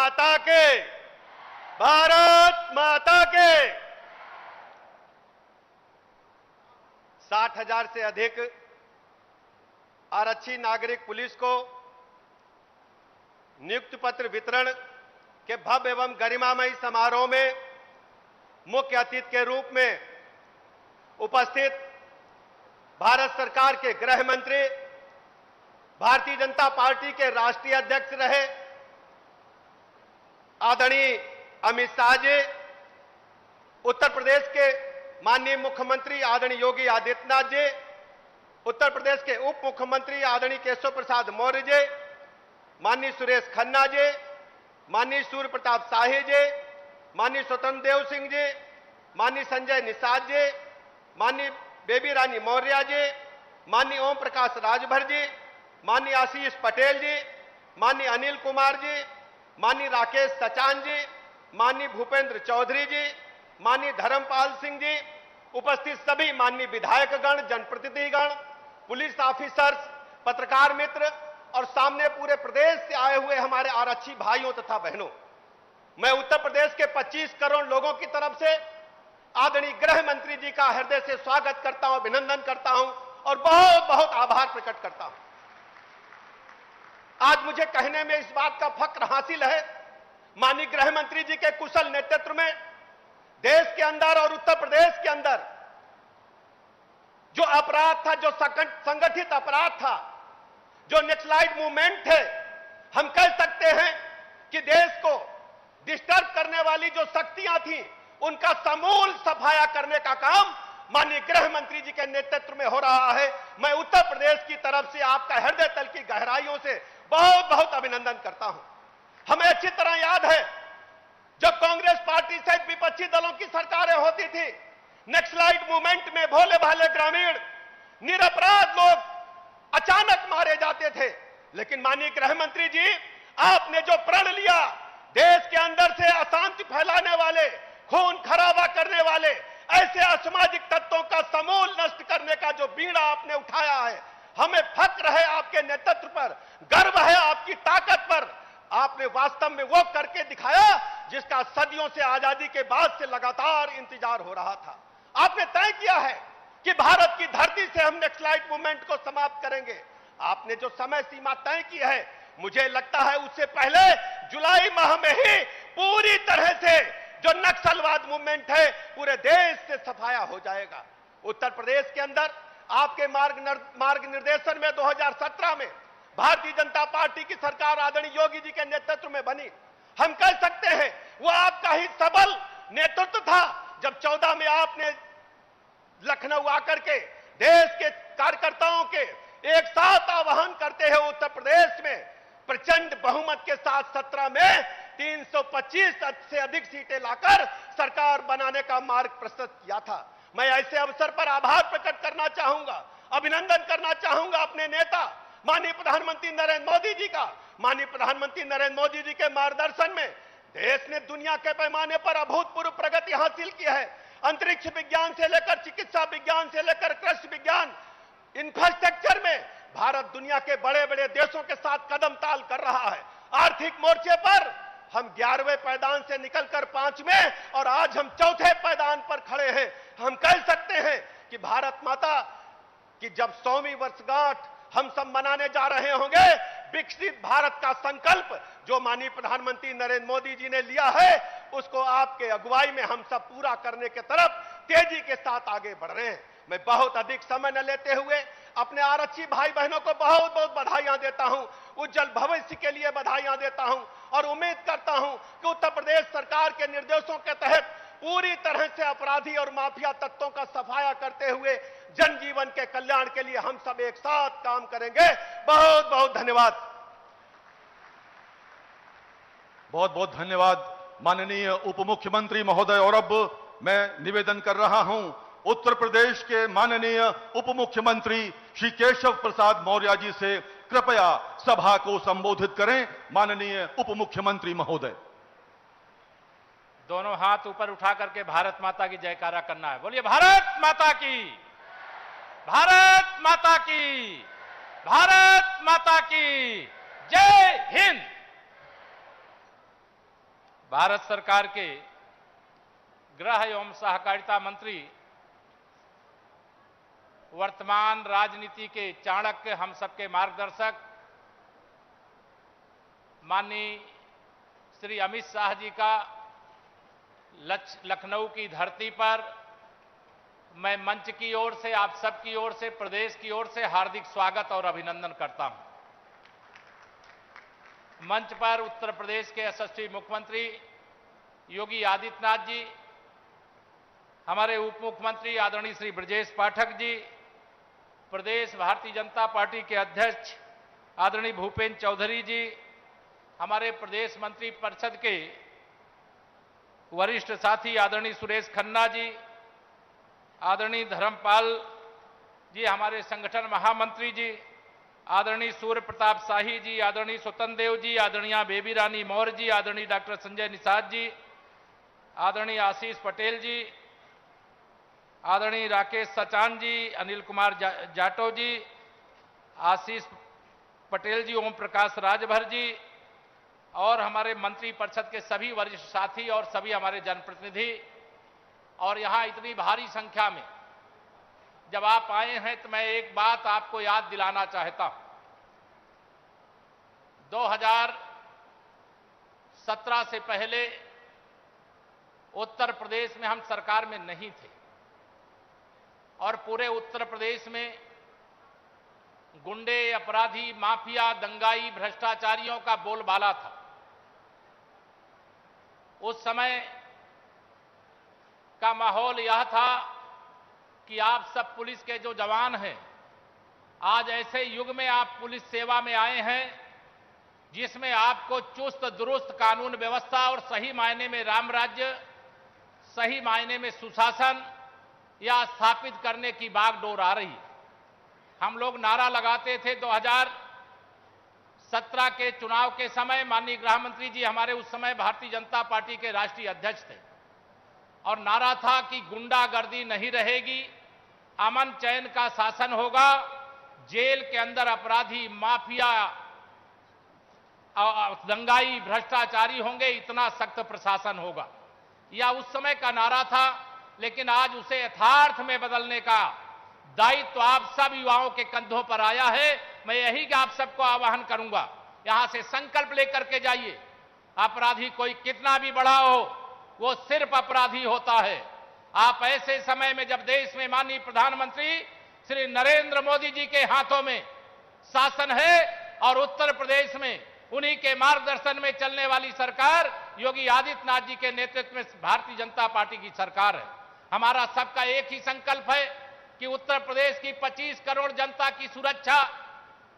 माता के, भारत माता के। 60,000 से अधिक आरक्षी नागरिक पुलिस को नियुक्ति पत्र वितरण के भव्य एवं गरिमामयी समारोह में मुख्य अतिथि के रूप में उपस्थित भारत सरकार के गृह मंत्री, भारतीय जनता पार्टी के राष्ट्रीय अध्यक्ष रहे आदरणीय अमित शाह जी, उत्तर प्रदेश के माननीय मुख्यमंत्री आदरणीय योगी आदित्यनाथ जी, उत्तर प्रदेश के उप मुख्यमंत्री आदरणीय केशव प्रसाद मौर्य जी, माननीय सुरेश खन्ना जी, माननीय सूर्य प्रताप शाही जी, माननीय स्वतंत्र देव सिंह जी, माननीय संजय निषाद जी, माननीय बेबी रानी मौर्य जी, माननीय ओम प्रकाश राजभर जी, माननीय आशीष पटेल जी, माननीय अनिल कुमार जी, माननीय राकेश सचान जी, माननीय भूपेंद्र चौधरी जी, माननीय धर्मपाल सिंह जी, उपस्थित सभी माननीय विधायकगण, जनप्रतिनिधिगण, पुलिस ऑफिसर्स, पत्रकार मित्र और सामने पूरे प्रदेश से आए हुए हमारे आरक्षी भाइयों तथा बहनों, मैं उत्तर प्रदेश के 25 करोड़ लोगों की तरफ से आदरणीय गृह मंत्री जी का हृदय से स्वागत करता हूं, अभिनंदन करता हूं और बहुत बहुत आभार प्रकट करता हूं। आज मुझे कहने में इस बात का फक्र हासिल है, माननीय गृह मंत्री जी के कुशल नेतृत्व में देश के अंदर और उत्तर प्रदेश के अंदर जो अपराध था, जो संगठित अपराध था, जो नक्सलाइट मूवमेंट थे, हम कह सकते हैं कि देश को डिस्टर्ब करने वाली जो शक्तियां थी उनका समूल सफाया करने का काम माननीय गृह मंत्री जी के नेतृत्व में हो रहा है। मैं उत्तर प्रदेश की तरफ से आपका हृदय तल की गहराइयों से बहुत बहुत अभिनंदन करता हूं। हमें अच्छी तरह याद है जब कांग्रेस पार्टी सहित विपक्षी दलों की सरकारें होती थी, नक्सलाइट मूवमेंट में भोले भाले ग्रामीण निरपराध लोग अचानक मारे जाते थे, लेकिन माननीय गृह मंत्री जी आपने जो प्रण लिया, देश के अंदर से अशांति फैलाने वाले, खून खराबा करने वाले ऐसे असामाजिक तत्वों का समूल नष्ट करने का जो बीड़ा आपने उठाया है, हमें फक्र है आपके नेतृत्व पर, गर्व है आपकी ताकत पर। आपने वास्तव में वो करके दिखाया जिसका सदियों से आजादी के बाद से लगातार इंतजार हो रहा था। आपने तय किया है कि भारत की धरती से हम नक्सलाइट मूवमेंट को समाप्त करेंगे। आपने जो समय सीमा तय की है, मुझे लगता है उससे पहले जुलाई माह में ही पूरी तरह से जो नक्सलवाद मूवमेंट है पूरे देश से सफाया हो जाएगा। उत्तर प्रदेश के अंदर आपके मार्ग निर्देशन में 2017 में भारतीय जनता पार्टी की सरकार आदरणीय योगी जी के नेतृत्व में बनी। हम कह सकते हैं वो आपका ही सबल नेतृत्व था जब 14 में आपने लखनऊ आकर के देश के कार्यकर्ताओं के एक साथ आह्वान करते हैं उत्तर प्रदेश में प्रचंड बहुमत के साथ 17 में 325 से अधिक सीटें लाकर सरकार बनाने का मार्ग प्रशस्त किया था। मैं ऐसे अवसर पर आभार प्रकट करना चाहूंगा, अभिनंदन करना चाहूंगा अपने नेता माननीय प्रधानमंत्री नरेंद्र मोदी जी का। माननीय प्रधानमंत्री नरेंद्र मोदी जी के मार्गदर्शन में देश ने दुनिया के पैमाने पर अभूतपूर्व प्रगति हासिल की है। अंतरिक्ष विज्ञान से लेकर चिकित्सा विज्ञान से लेकर कृषि विज्ञान, इंफ्रास्ट्रक्चर में भारत दुनिया के बड़े बड़े देशों के साथ कदम ताल कर रहा है। आर्थिक मोर्चे पर हम 11वें पायदान से निकलकर 5वें और आज हम 4थे पायदान पर खड़े हैं। हम कह सकते हैं कि भारत माता की जब 100वीं वर्षगांठ हम सब मनाने जा रहे होंगे, विकसित भारत का संकल्प जो माननीय प्रधानमंत्री नरेंद्र मोदी जी ने लिया है उसको आपके अगुवाई में हम सब पूरा करने के तरफ तेजी के साथ आगे बढ़ रहे हैं। मैं बहुत अधिक समय न लेते हुए अपने आरक्षी भाई बहनों को बहुत बहुत बधाइयां देता हूं, उज्जवल भविष्य के लिए बधाइयां देता हूं और उम्मीद करता हूं कि उत्तर प्रदेश सरकार के निर्देशों के तहत पूरी तरह से अपराधी और माफिया तत्वों का सफाया करते हुए जनजीवन के कल्याण के लिए हम सब एक साथ काम करेंगे। बहुत बहुत धन्यवाद। बहुत बहुत धन्यवाद माननीय उप मुख्यमंत्री महोदय। और अब मैं निवेदन कर रहा हूं उत्तर प्रदेश के माननीय उप मुख्यमंत्री श्री केशव प्रसाद मौर्य जी से, कृपया सभा को संबोधित करें। माननीय उप मुख्यमंत्री महोदय। दोनों हाथ ऊपर उठा करके भारत माता की जयकारा करना है। बोलिए भारत माता की, भारत माता की, भारत माता की जय हिंद। भारत सरकार के गृह एवं सहकारिता मंत्री, वर्तमान राजनीति के चाणक्य, हम सबके मार्गदर्शक माननीय श्री अमित शाह जी का लखनऊ की धरती पर मैं मंच की ओर से, आप सबकी ओर से, प्रदेश की ओर से हार्दिक स्वागत और अभिनंदन करता हूं। मंच पर उत्तर प्रदेश के यशस्वी मुख्यमंत्री योगी आदित्यनाथ जी, हमारे उप मुख्यमंत्री आदरणीय श्री ब्रजेश पाठक जी, प्रदेश भारतीय जनता पार्टी के अध्यक्ष आदरणीय भूपेंद्र चौधरी जी, हमारे प्रदेश मंत्री परिषद के वरिष्ठ साथी आदरणीय सुरेश खन्ना जी, आदरणीय धर्मपाल जी, हमारे संगठन महामंत्री जी, आदरणीय सूर्य प्रताप शाही जी, आदरणीय स्वतंत्र देव जी, आदरणीय बेबी रानी मौर्य जी, आदरणीय डॉक्टर संजय निषाद जी, आदरणीय आशीष पटेल जी, आदरणीय राकेश सचान जी, अनिल कुमार जाटव जी, आशीष पटेल जी, ओम प्रकाश राजभर जी और हमारे मंत्री परिषद के सभी वरिष्ठ साथी और सभी हमारे जनप्रतिनिधि, और यहां इतनी भारी संख्या में जब आप आए हैं तो मैं एक बात आपको याद दिलाना चाहता हूं। 2017 से पहले उत्तर प्रदेश में हम सरकार में नहीं थे और पूरे उत्तर प्रदेश में गुंडे, अपराधी, माफिया, दंगाई, भ्रष्टाचारियों का बोलबाला था। उस समय का माहौल यह था कि आप सब पुलिस के जो जवान हैं, आज ऐसे युग में आप पुलिस सेवा में आए हैं जिसमें आपको चुस्त दुरुस्त कानून व्यवस्था और सही मायने में राम राज्य, सही मायने में सुशासन या स्थापित करने की बागडोर आ रही है। हम लोग नारा लगाते थे 2017 के चुनाव के समय, माननीय गृह मंत्री जी हमारे उस समय भारतीय जनता पार्टी के राष्ट्रीय अध्यक्ष थे, और नारा था कि गुंडागर्दी नहीं रहेगी, अमन चैन का शासन होगा, जेल के अंदर अपराधी, माफिया, दंगाई, भ्रष्टाचारी होंगे, इतना सख्त प्रशासन होगा। यह उस समय का नारा था, लेकिन आज उसे यथार्थ में बदलने का दायित्व आप सब युवाओं के कंधों पर आया है। मैं यही आप सबको आह्वान करूंगा, यहां से संकल्प लेकर के जाइए। अपराधी कोई कितना भी बड़ा हो, वो सिर्फ अपराधी होता है। आप ऐसे समय में जब देश में माननीय प्रधानमंत्री श्री नरेंद्र मोदी जी के हाथों में शासन है और उत्तर प्रदेश में उन्हीं के मार्गदर्शन में चलने वाली सरकार योगी आदित्यनाथ जी के नेतृत्व में भारतीय जनता पार्टी की सरकार है। हमारा सबका एक ही संकल्प है कि उत्तर प्रदेश की 25 करोड़ जनता की सुरक्षा